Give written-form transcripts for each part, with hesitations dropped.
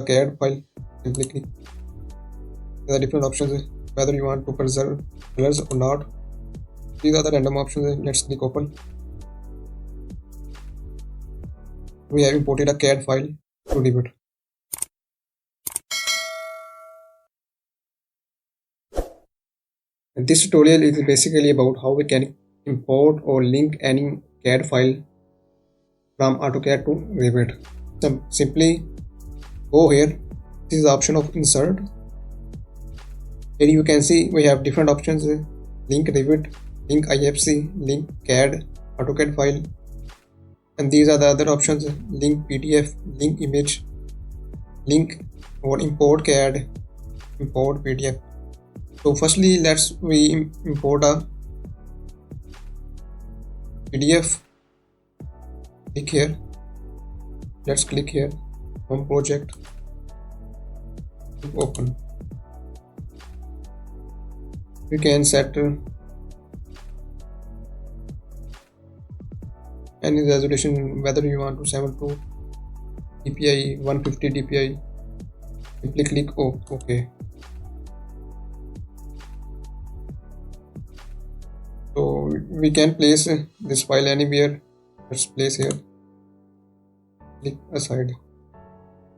CAD file. Simply click the different options whether you want to preserve colors or not. These are the random options. Let's click open. We have imported a CAD file to Revit. And this tutorial is basically about how we can import or link any CAD file from Autocad to Revit. So simply go here. This is the option of insert. Here you can see we have different options: link Revit, link IFC, link CAD, Autocad file, and these are the other options: link PDF, link image, link or import CAD, import PDF. So firstly, we import a PDF. Click here. Let's click here. Home project. Open. We can set any resolution, whether you want to 7 dpi, 150 dpi. Simply click OK. So we can place this file anywhere. Let's place here. Click aside.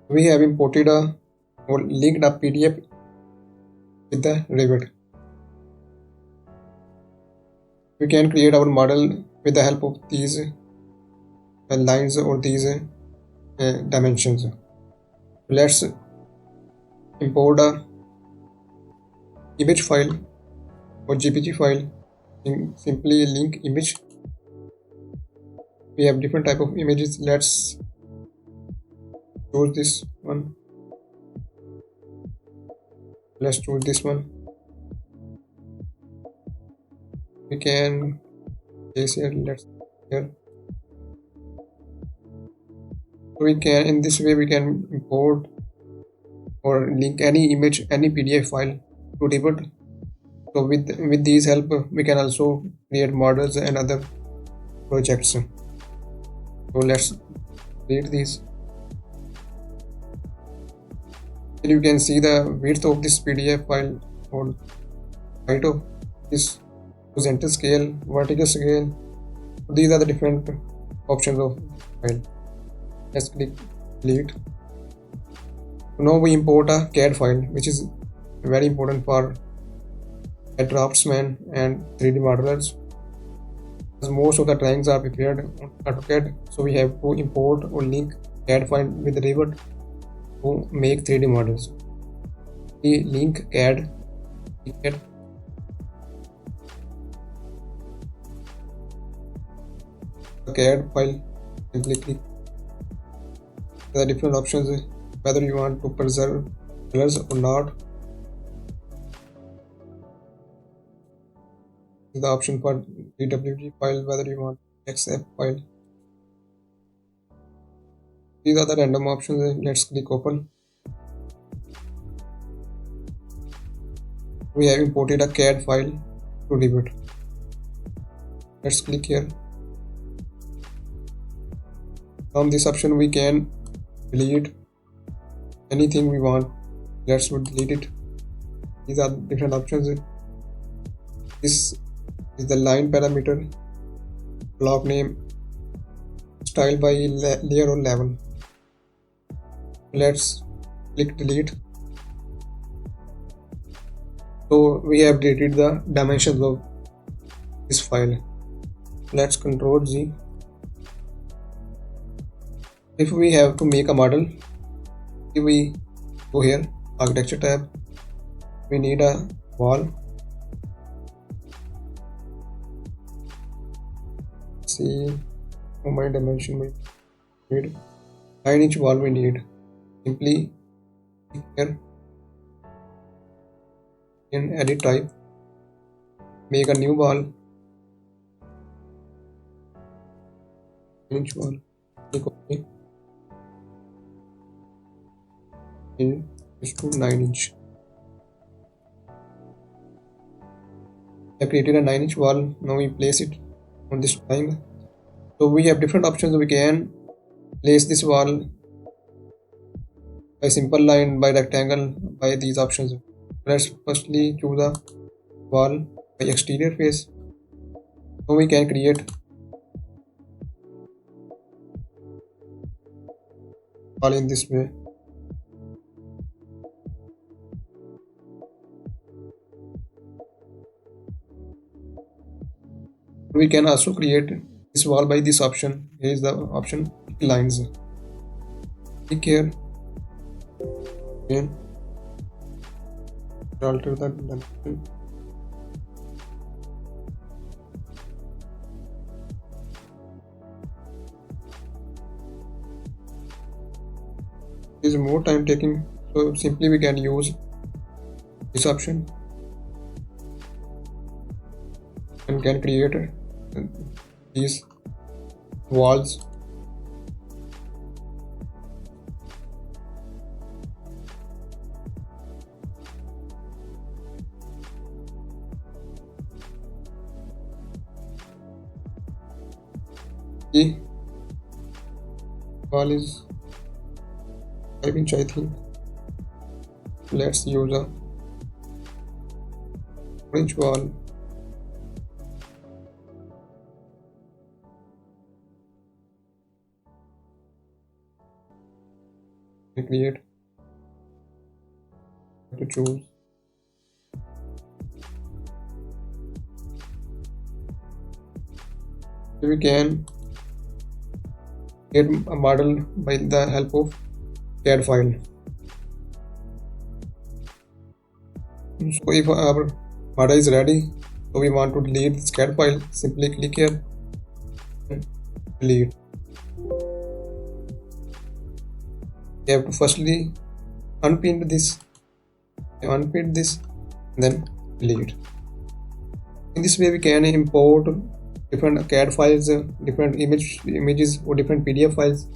We have imported or linked a PDF with the Revit. We can create our model with the help of these lines or these dimensions. Let's import a image file or GPG file. Simply link image. We have different type of images. Let's choose this one. Let's choose this one. We can place here. Let's here. We can, in this way, we can import or link any image, any PDF file to Revit. So with these help, we can also create models and other projects. So let's create these. Here you can see the width of this PDF file or height of this horizontal scale, vertical scale. These are the different options of file. Let's click delete. Now we import a CAD file, which is very important for a draftsman and 3D modelers, as most of the drawings are prepared on AutoCAD, so we have to import or link CAD file with Revit to make 3D models. We link CAD. The CAD file. Simply click the different options whether you want to preserve colors or not. The option for DWG file, whether you want XF file. These are the random options. Let's click open. We have imported a CAD file to Revit. Let's click here. From this option we can delete anything we want. Let's delete it. These are different options. This is the line parameter, block name, style by layer or level. Let's click delete. So we have deleted the dimensions of this file. Let's Ctrl Z. If we have to make a model, if we go here, architecture tab, we need a wall. See how many dimension we need. 9-inch wall we need. Simply click here in edit type, make a new wall, 9-inch wall, click OK. Is to 9-inch. I created a 9-inch wall. Now we place it on this triangle. So we have different options. We can place this wall by simple line, by rectangle, by these options. Let's firstly choose a wall by exterior face. So we can create wall in this way. We can also create this wall by this option. Here is the option lines. Click here. Again, alter the dimension. Is more time taking, so simply we can use this option and can create these walls. The wall is 5 inch, I think. Let's use a 4-inch wall. Create to choose. We can create a model by the help of CAD file. So if our model is ready, so we want to delete this CAD file, simply click here and delete. You have to firstly unpin this, then delete. In this way we can import different CAD files, different images or different PDF files,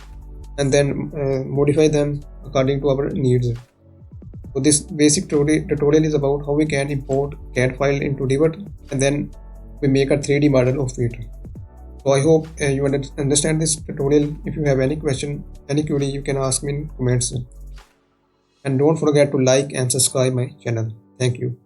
and then modify them according to our needs. So this basic tutorial is about how we can import CAD file into Revit and then we make a 3D model of it. So I hope you understand this tutorial. If you have any question, any query, you can ask me in comments. And don't forget to like and subscribe my channel. Thank you.